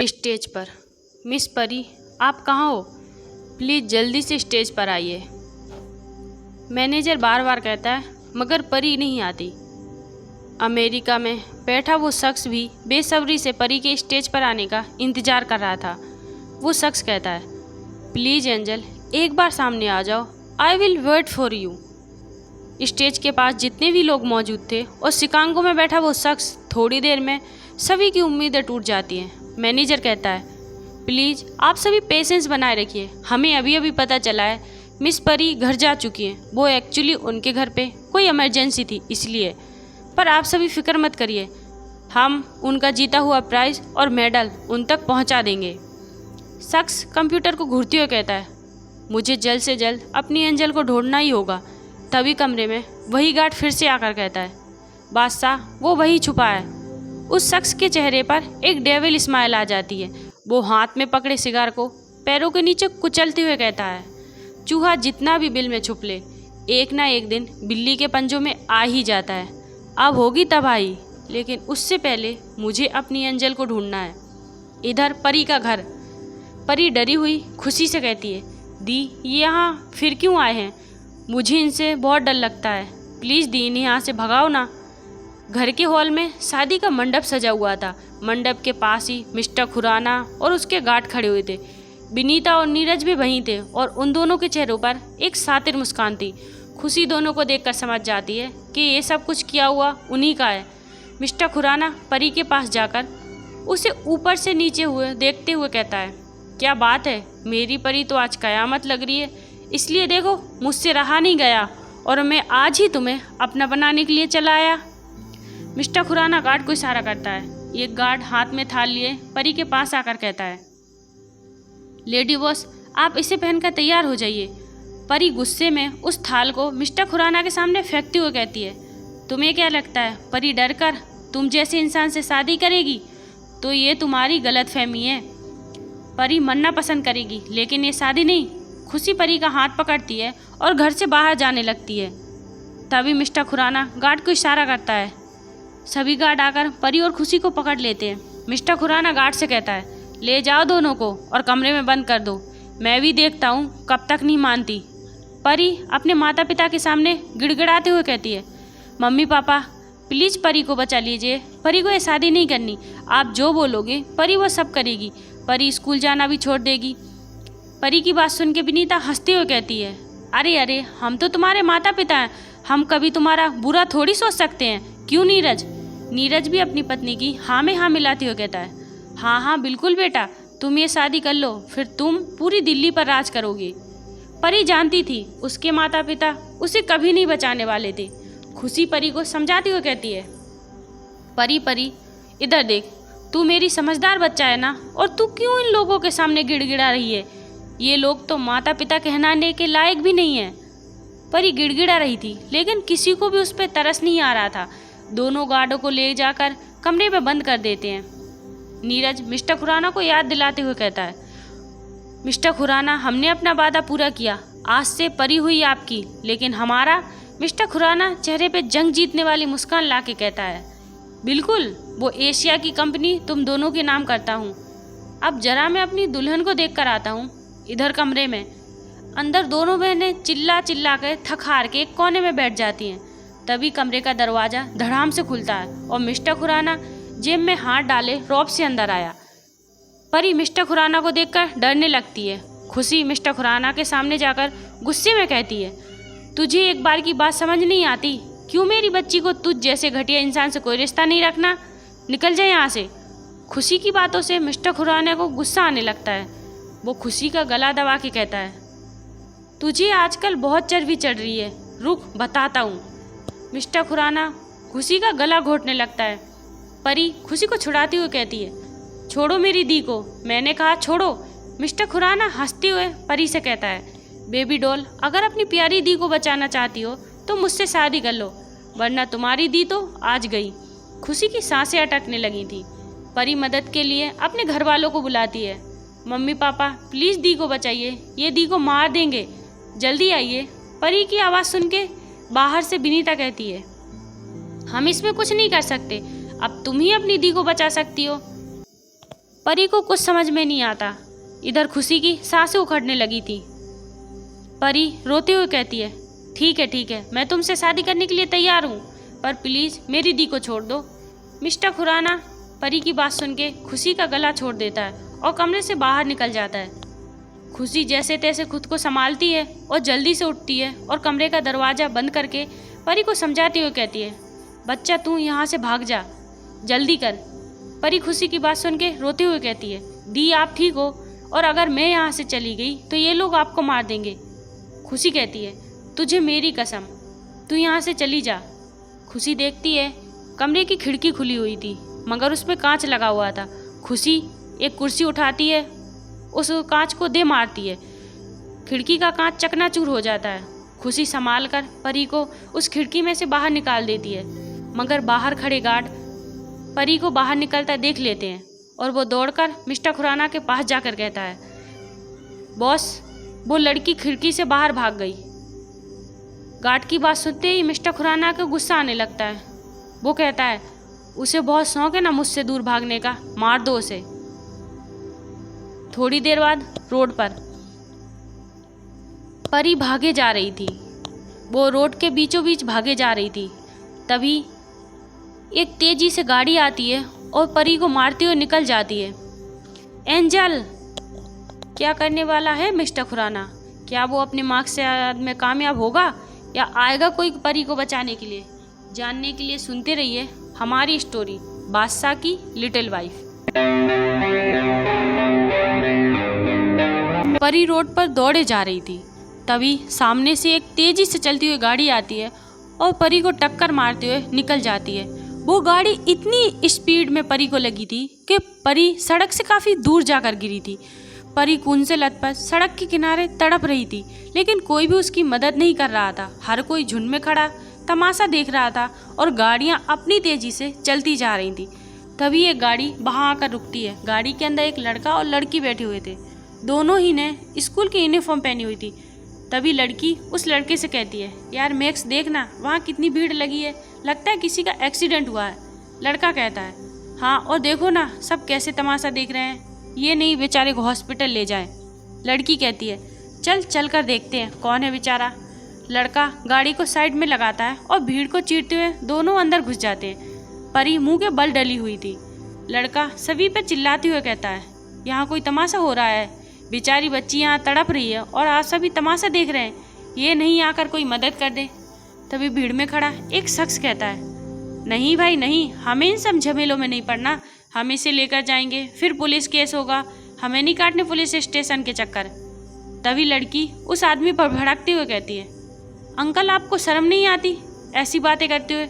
Stage पर। Miss परी, आप कहाँ हो? प्लीज़ जल्दी से स्टेज पर आइए। मैनेजर बार बार कहता है मगर परी नहीं आती। अमेरिका में बैठा वो शख्स भी बेसब्री से परी के स्टेज पर आने का इंतज़ार कर रहा था। वो शख्स कहता है, प्लीज़ एंजल, एक बार सामने आ जाओ। I will wait for you. Stage के पास जितने भी लोग मौजूद थे और शिकागो में बैठा वो शख्स, थोड़ी देर में सभी की उम्मीदें टूट जाती हैं। मैनेजर कहता है, प्लीज़ आप सभी पेशेंस बनाए रखिए। हमें अभी अभी पता चला है मिस परी घर जा चुकी हैं। वो एक्चुअली उनके घर पे कोई इमरजेंसी थी इसलिए। पर आप सभी फिक्र मत करिए, हम उनका जीता हुआ प्राइज़ और मेडल उन तक पहुंचा देंगे। शख्स कंप्यूटर को घूरते हुए कहता है, मुझे जल्द से जल्द अपनी एंजल को ढूंढना ही होगा। तभी कमरे में वही गार्ड फिर से आकर कहता है, बादशाह वो वही छुपा है। उस शख्स के चेहरे पर एक डेविल स्माइल आ जाती है। वो हाथ में पकड़े सिगार को पैरों के नीचे कुचलते हुए कहता है, चूहा जितना भी बिल में छुप ले, एक ना एक दिन बिल्ली के पंजों में आ ही जाता है। अब होगी तबाही, लेकिन उससे पहले मुझे अपनी एंजल को ढूंढना है। इधर परी का घर। परी डरी हुई खुशी से कहती है, दी ये यहाँ फिर क्यों आए हैं? मुझे इनसे बहुत डर लगता है। प्लीज़ दी इन्हें यहाँ से भगाओ ना। घर के हॉल में शादी का मंडप सजा हुआ था। मंडप के पास ही मिस्टर खुराना और उसके गार्ड खड़े हुए थे। विनीता और नीरज भी वहीं थे और उन दोनों के चेहरों पर एक सातिर मुस्कान थी। खुशी दोनों को देखकर समझ जाती है कि ये सब कुछ किया हुआ उन्हीं का है। मिस्टर खुराना परी के पास जाकर उसे ऊपर से नीचे हुए देखते हुए कहता है, क्या बात है मेरी परी, तो आज कयामत लग रही है। इसलिए देखो मुझसे रहा नहीं गया और मैं आज ही तुम्हें अपना बनाने के लिए चला आया। मिस्टर खुराना गार्ड को इशारा करता है। एक गार्ड हाथ में थाल लिए परी के पास आकर कहता है, लेडी बॉस आप इसे पहनकर तैयार हो जाइए। परी गुस्से में उस थाल को मिस्टर खुराना के सामने फेंकते हुए कहती है, तुम्हें क्या लगता है परी डर कर तुम जैसे इंसान से शादी करेगी? तो ये तुम्हारी गलतफहमी है। परी मरना पसंद करेगी लेकिन ये शादी नहीं। खुशी परी का हाथ पकड़ती है और घर से बाहर जाने लगती है। तभी मिस्टर खुराना गार्ड को इशारा करता है। सभी गार्ड आकर परी और खुशी को पकड़ लेते हैं। मिस्टर खुराना गार्ड से कहता है, ले जाओ दोनों को और कमरे में बंद कर दो। मैं भी देखता हूँ कब तक नहीं मानती। परी अपने माता पिता के सामने गिड़गिड़ाते हुए कहती है, मम्मी पापा प्लीज़ परी को बचा लीजिए। परी को ये शादी नहीं करनी। आप जो बोलोगे परी वो सब करेगी। परी स्कूल जाना भी छोड़ देगी। परी की बात सुन के विनीता हंसते हुए कहती है, अरे अरे हम तो तुम्हारे माता पिता हैं, हम कभी तुम्हारा बुरा थोड़ी सोच सकते हैं। क्यों नीरज? नीरज भी अपनी पत्नी की हाँ में हाँ मिलाते हुए कहता है, हाँ हाँ बिल्कुल बेटा, तुम ये शादी कर लो, फिर तुम पूरी दिल्ली पर राज करोगे। परी जानती थी उसके माता पिता उसे कभी नहीं बचाने वाले थे। खुशी परी को समझाती हुए कहती है, परी परी इधर देख, तू मेरी समझदार बच्चा है ना, और तू क्यों इन लोगों के सामने गिड़गिड़ा रही है? ये लोग तो माता पिता कहलाने के लायक भी नहीं है। परी गिड़गिड़ा रही थी लेकिन किसी को भी उस पर तरस नहीं आ रहा था। दोनों गार्डों को ले जाकर कमरे में बंद कर देते हैं। नीरज मिस्टर खुराना को याद दिलाते हुए कहता है, मिस्टर खुराना हमने अपना वादा पूरा किया, आज से परी हुई आपकी लेकिन हमारा। मिस्टर खुराना चेहरे पे जंग जीतने वाली मुस्कान ला के कहता है, बिल्कुल, वो एशिया की कंपनी तुम दोनों के नाम करता हूँ। अब जरा मैं अपनी दुल्हन को देख कर आता हूँ। इधर कमरे में अंदर दोनों बहनें चिल्ला चिल्ला कर थक हार के एक कोने में बैठ जाती हैं। तभी कमरे का दरवाज़ा धड़ाम से खुलता है और मिस्टर खुराना जेब में हाथ डाले रौब से अंदर आया। परी मिस्टर खुराना को देखकर डरने लगती है। खुशी मिस्टर खुराना के सामने जाकर गुस्से में कहती है, तुझे एक बार की बात समझ नहीं आती? क्यों मेरी बच्ची को तुझ जैसे घटिया इंसान से कोई रिश्ता नहीं रखना? निकल जाए यहाँ से। खुशी की बातों से मिस्टर खुराना को गुस्सा आने लगता है। वो खुशी का गला दबा के कहता है, तुझे आजकल बहुत चर्बी चढ़ रही है, रुक बताता हूँ। मिस्टर खुराना खुशी का गला घोटने लगता है। परी खुशी को छुड़ाती हुए कहती है, छोड़ो मेरी दी को, मैंने कहा छोड़ो। मिस्टर खुराना हंसते हुए परी से कहता है, बेबी डॉल अगर अपनी प्यारी दी को बचाना चाहती हो तो मुझसे शादी कर लो, वरना तुम्हारी दी तो आज गई। खुशी की सांसें अटकने लगी थी। परी मदद के लिए अपने घर वालों को बुलाती है, मम्मी पापा प्लीज़ दी को बचाइए, ये दी को मार देंगे, जल्दी आइए। परी की आवाज़ सुन के बाहर से विनीता कहती है, हम इसमें कुछ नहीं कर सकते, अब तुम ही अपनी दी को बचा सकती हो। परी को कुछ समझ में नहीं आता। इधर खुशी की सांसें उखड़ने लगी थी। परी रोते हुए कहती है, ठीक है, मैं तुमसे शादी करने के लिए तैयार हूँ, पर प्लीज़ मेरी दी को छोड़ दो। मिस्टर खुराना परी की बात सुन के खुशी का गला छोड़ देता है और कमरे से बाहर निकल जाता है। खुशी जैसे तैसे खुद को संभालती है और जल्दी से उठती है और कमरे का दरवाज़ा बंद करके परी को समझाते हुए कहती है, बच्चा तू यहाँ से भाग जा, जल्दी कर। परी खुशी की बात सुन के रोते हुए कहती है, दी आप ठीक हो, और अगर मैं यहाँ से चली गई तो ये लोग आपको मार देंगे। खुशी कहती है, तुझे मेरी कसम, तू यहाँ से चली जा। खुशी देखती है कमरे की खिड़की खुली हुई थी मगर उस पर कांच लगा हुआ था। खुशी एक कुर्सी उठाती है, उस कांच को दे मारती है। खिड़की का कांच चकनाचूर हो जाता है। खुशी संभाल कर परी को उस खिड़की में से बाहर निकाल देती है, मगर बाहर खड़े गार्ड परी को बाहर निकलता देख लेते हैं और वो दौड़कर मिस्टर खुराना के पास जाकर कहता है, बॉस वो लड़की खिड़की से बाहर भाग गई। गार्ड की बात सुनते ही मिस्टर खुराना को गुस्सा आने लगता है। वो कहता है, उसे बहुत शौक है ना मुझसे दूर भागने का, मार दो उसे। थोड़ी देर बाद रोड पर परी भागे जा रही थी। वो रोड के बीचों बीच भागे जा रही थी। तभी एक तेजी से गाड़ी आती है और परी को मारती हुई निकल जाती है। एंजल, क्या करने वाला है मिस्टर खुराना? क्या वो अपने मकसद में कामयाब होगा या आएगा कोई परी को बचाने के लिए? जानने के लिए सुनते रहिए हमारी स्टोरी बादशाह की लिटिल वाइफ। परी रोड पर दौड़े जा रही थी। तभी सामने से एक तेजी से चलती हुई गाड़ी आती है और परी को टक्कर मारते हुए निकल जाती है। वो गाड़ी इतनी स्पीड में परी को लगी थी कि परी सड़क से काफ़ी दूर जाकर गिरी थी। परी खून से लथपथ सड़क के किनारे तड़प रही थी, लेकिन कोई भी उसकी मदद नहीं कर रहा था। हर कोई झुंड में खड़ा तमाशा देख रहा था और गाड़ियां अपनी तेजी से चलती जा रही थी। तभी एक गाड़ी वहां आकर रुकती है। गाड़ी के अंदर एक लड़का और लड़की बैठे हुए थे। दोनों ही ने स्कूल की यूनिफॉर्म पहनी हुई थी। तभी लड़की उस लड़के से कहती है, यार मैक्स देखना वहाँ कितनी भीड़ लगी है, लगता है किसी का एक्सीडेंट हुआ है। लड़का कहता है, हाँ, और देखो ना सब कैसे तमाशा देख रहे हैं, ये नहीं बेचारे को हॉस्पिटल ले जाएं। लड़की कहती है, चल कर देखते हैं कौन है बेचारा। लड़का गाड़ी को साइड में लगाता है और भीड़ को चीरते हुए दोनों अंदर घुस जाते हैं। परी मुंह के बल डली हुई थी। लड़का सभी पे चिल्लाते हुए कहता है, यहाँ कोई तमाशा हो रहा है, बेचारी बच्ची यहाँ तड़प रही है और आप सभी तमाशा देख रहे हैं, ये नहीं आकर कोई मदद कर दे। तभी भीड़ में खड़ा एक शख्स कहता है, नहीं भाई नहीं, हमें इन सब झमेलों में नहीं पड़ना, हम इसे लेकर जाएंगे, फिर पुलिस केस होगा, हमें नहीं काटने पुलिस स्टेशन के चक्कर। तभी लड़की उस आदमी पर भड़कते हुए कहती है, अंकल आपको शर्म नहीं आती ऐसी बातें करते हुए?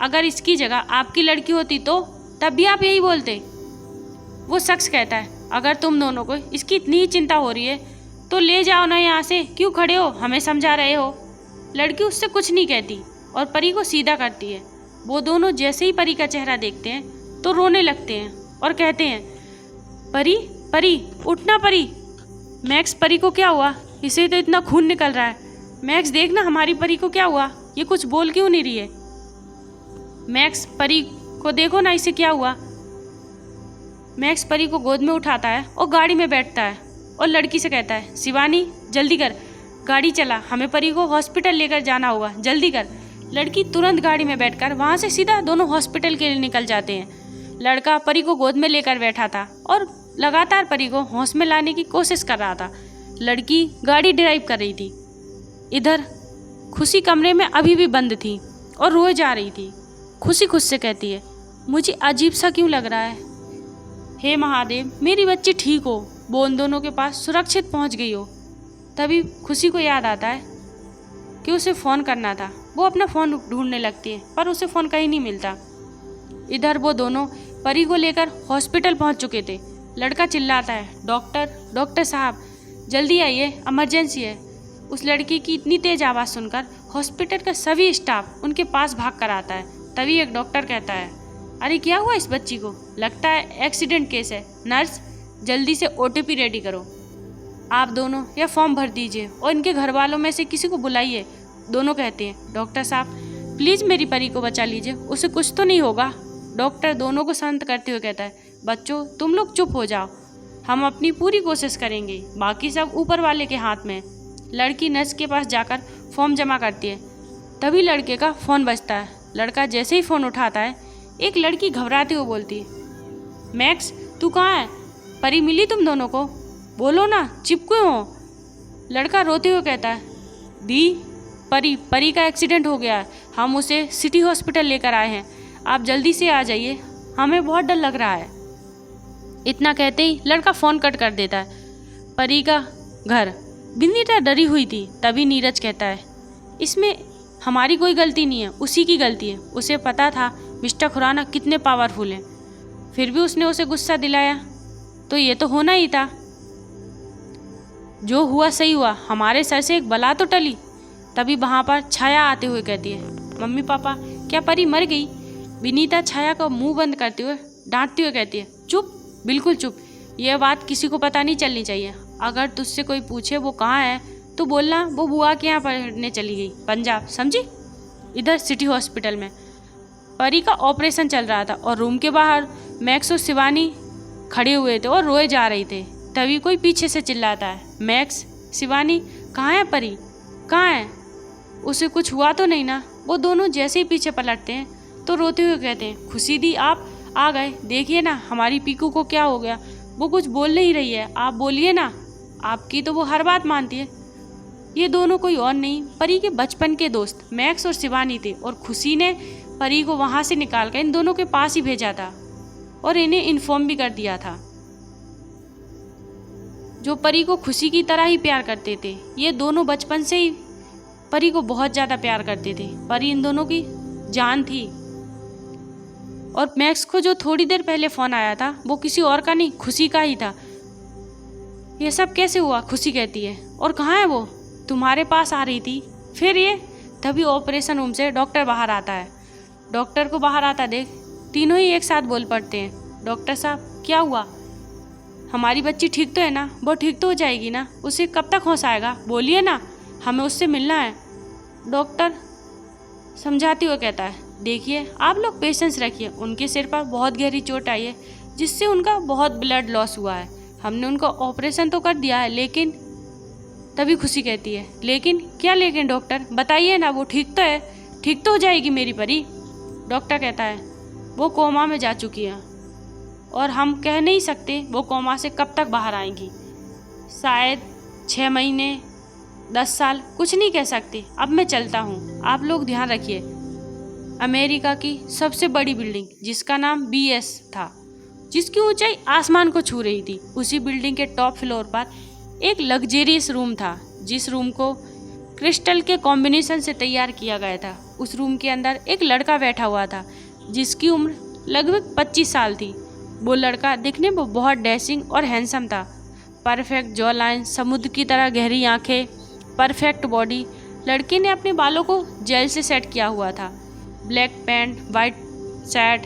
अगर इसकी जगह आपकी लड़की होती तो तब भी आप यही बोलते। वो शख्स कहता है, अगर तुम दोनों को इसकी इतनी ही चिंता हो रही है तो ले जाओ ना यहाँ से, क्यों खड़े हो, हमें समझा रहे हो। लड़की उससे कुछ नहीं कहती और परी को सीधा करती है। वो दोनों जैसे ही परी का चेहरा देखते हैं तो रोने लगते हैं और कहते हैं, परी परी उठना परी। मैक्स, परी को क्या हुआ? इसे तो इतना खून निकल रहा है। मैक्स देखना हमारी परी को क्या हुआ, ये कुछ बोल क्यों नहीं रही है? मैक्स, परी को देखो ना, इसे क्या हुआ? मैक्स परी को गोद में उठाता है और गाड़ी में बैठता है और लड़की से कहता है, शिवानी जल्दी कर, गाड़ी चला, हमें परी को हॉस्पिटल लेकर जाना होगा, जल्दी कर। लड़की तुरंत गाड़ी में बैठकर वहाँ से सीधा दोनों हॉस्पिटल के लिए निकल जाते हैं। लड़का परी को गोद में लेकर बैठा था और लगातार परी को होश में लाने की कोशिश कर रहा था। लड़की गाड़ी ड्राइव कर रही थी। इधर खुशी कमरे में अभी भी बंद थी और रोए जा रही थी। खुशी खुद से कहती है, मुझे अजीब सा क्यों लग रहा है, हे महादेव मेरी बच्ची ठीक हो, वो उन दोनों के पास सुरक्षित पहुंच गई हो। तभी खुशी को याद आता है कि उसे फ़ोन करना था। वो अपना फ़ोन ढूंढने लगती है पर उसे फ़ोन कहीं नहीं मिलता। इधर वो दोनों परी को लेकर हॉस्पिटल पहुंच चुके थे। लड़का चिल्लाता है, डॉक्टर साहब जल्दी आइए, इमरजेंसी है। उस लड़की की इतनी तेज आवाज़ सुनकर हॉस्पिटल का सभी स्टाफ उनके पास भाग कर आता है। तभी एक डॉक्टर कहता है, अरे क्या हुआ इस बच्ची को, लगता है एक्सीडेंट केस है। नर्स जल्दी से OTP रेडी करो। आप दोनों यह फॉर्म भर दीजिए और इनके घर वालों में से किसी को बुलाइए। दोनों कहते हैं, डॉक्टर साहब प्लीज़ मेरी परी को बचा लीजिए, उसे कुछ तो नहीं होगा। डॉक्टर दोनों को शांत करते हुए कहता है, बच्चों तुम लोग चुप हो जाओ, हम अपनी पूरी कोशिश करेंगे, बाकी सब ऊपर वाले के हाथ में। लड़की नर्स के पास जाकर फॉर्म जमा करती है। तभी लड़के का फ़ोन बजता है। लड़का जैसे ही फ़ोन उठाता है, एक लड़की घबराते हुए बोलती है, मैक्स तू कहाँ है? परी मिली तुम दोनों को? बोलो ना, चिपके हो। लड़का रोते हुए कहता है, दी परी का एक्सीडेंट हो गया है, हम उसे सिटी हॉस्पिटल लेकर आए हैं, आप जल्दी से आ जाइए, हमें बहुत डर लग रहा है। इतना कहते ही लड़का फ़ोन कट कर देता है। परी का घर। विनीता डरी हुई थी। तभी नीरज कहता है, इसमें हमारी कोई गलती नहीं है, उसी की गलती है। उसे पता था मिस्टर खुराना कितने पावरफुल हैं, फिर भी उसने उसे गुस्सा दिलाया, तो ये तो होना ही था। जो हुआ सही हुआ, हमारे सर से एक बला तो टली। तभी वहाँ पर छाया आते हुए कहती है, मम्मी पापा क्या परी मर गई? विनीता छाया का मुंह बंद करते हुए डांटती हुए कहती है, चुप, बिल्कुल चुप, यह बात किसी को पता नहीं चलनी चाहिए। अगर तुझसे कोई पूछे वो कहाँ है तो बोलना वो बुआ के यहाँ पढ़ने चली गई, पंजाब, समझी? इधर सिटी हॉस्पिटल में परी का ऑपरेशन चल रहा था और रूम के बाहर मैक्स और शिवानी खड़े हुए थे और रोए जा रहे थे। तभी कोई पीछे से चिल्लाता है, मैक्स, शिवानी कहाँ है? परी कहाँ है? उसे कुछ हुआ तो नहीं ना? वो दोनों जैसे ही पीछे पलटते हैं तो रोते हुए कहते हैं, खुशी दी आप आ गए, देखिए ना हमारी पीकू को क्या हो गया, वो कुछ बोल नहीं रही है, आप बोलिए ना, आपकी तो वो हर बात मानती है। ये दोनों कोई और नहीं, परी के बचपन के दोस्त मैक्स और शिवानी थे और खुशी ने परी को वहाँ से निकाल कर इन दोनों के पास ही भेजा था और इन्हें इन्फॉर्म भी कर दिया था। जो परी को खुशी की तरह ही प्यार करते थे, ये दोनों बचपन से ही परी को बहुत ज़्यादा प्यार करते थे। परी इन दोनों की जान थी। और मैक्स को जो थोड़ी देर पहले फ़ोन आया था वो किसी और का नहीं, खुशी का ही था। ये सब कैसे हुआ? खुशी कहती है, और कहाँ है वो? तुम्हारे पास आ रही थी, फिर ये? तभी ऑपरेशन रूम से डॉक्टर बाहर आता है। डॉक्टर को बाहर आता देख तीनों ही एक साथ बोल पड़ते हैं, डॉक्टर साहब क्या हुआ? हमारी बच्ची ठीक तो है ना? वो ठीक तो हो जाएगी ना? उसे कब तक होश आएगा? बोलिए ना, हमें उससे मिलना है। डॉक्टर समझाते हुए कहता है, देखिए आप लोग पेशेंस रखिए, उनके सिर पर बहुत गहरी चोट आई है जिससे उनका बहुत ब्लड लॉस हुआ है, हमने उनका ऑपरेशन तो कर दिया है, लेकिन तभी खुशी कहती है, लेकिन क्या लेकिन डॉक्टर बताइए ना, वो ठीक तो है, ठीक तो हो जाएगी मेरी परी? डॉक्टर कहता है, वो कोमा में जा चुकी है और हम कह नहीं सकते वो कोमा से कब तक बाहर आएंगी, शायद 6 महीने 10 साल, कुछ नहीं कह सकते। अब मैं चलता हूँ, आप लोग ध्यान रखिए। अमेरिका की सबसे बड़ी बिल्डिंग जिसका नाम BS था, जिसकी ऊंचाई आसमान को छू रही थी, उसी बिल्डिंग के टॉप फ्लोर पर एक लग्जरियस रूम था, जिस रूम को क्रिस्टल के कॉम्बिनेशन से तैयार किया गया था। उस रूम के अंदर एक लड़का बैठा हुआ था जिसकी उम्र लगभग 25 साल थी। वो लड़का दिखने में बहुत डैशिंग और हैंडसम था। परफेक्ट जॉ लाइन, समुद्र की तरह गहरी आंखें, परफेक्ट बॉडी। लड़के ने अपने बालों को जेल से सेट किया हुआ था। ब्लैक पैंट, वाइट शर्ट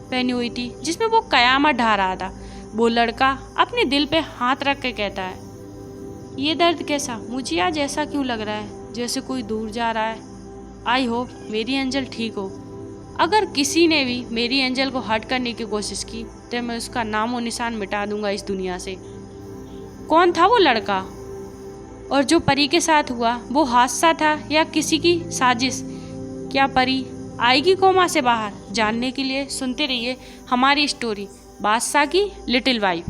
पहनी हुई थी जिसमें वो कयामत ढा रहा था। वो लड़का अपने दिल पे हाथ रख के कहता है, ये दर्द कैसा? मुझे आज ऐसा क्यों लग रहा है जैसे कोई दूर जा रहा है। आई होप मेरी एंजल ठीक हो। अगर किसी ने भी मेरी एंजल को हर्ट करने की कोशिश की तो मैं उसका नामो निशान मिटा दूंगा इस दुनिया से। कौन था वो लड़का? और जो परी के साथ हुआ वो हादसा था या किसी की साजिश? क्या परी आएगी कोमा से बाहर? जानने के लिए सुनते रहिए हमारी स्टोरी बादशाह की लिटिल वाइफ।